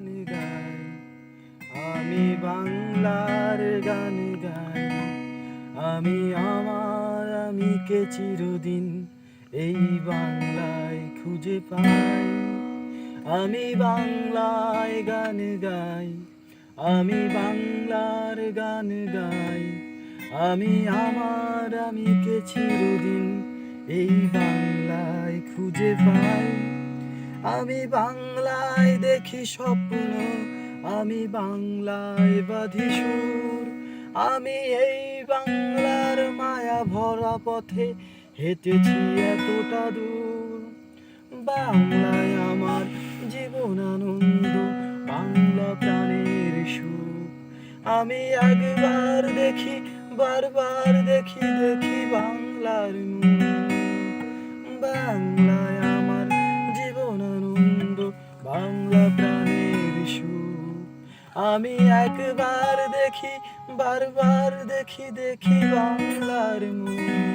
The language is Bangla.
গান গাই, আমি বাংলার গান গাই। আমি আমার আমিকে চিরদিন এই বাংলায় খুঁজে পাই। আমি বাংলায় গান গাই, আমি বাংলার গান গাই। আমি আমার আমিকে চিরদিন এই বাংলায় খুঁজে পাই। আমি বাংলায় দেখি স্বপ্ন, আমি বাংলায় বাঁধি সুর। আমি এই বাংলার মায়া ভরা পথে হেঁটেছি এতটা দূর। বাংলায় আমার জীবন আনন্দ, বাংলা প্রাণের সুর। আমি একবার দেখি, বারবার দেখি, দেখি বাংলার মুখ। বাংলায় আমার জীবন আনন্দ, বাংলা প্রাণের সুর। আমি একবার দেখি, বারবার দেখি, দেখি বাংলার মুখ।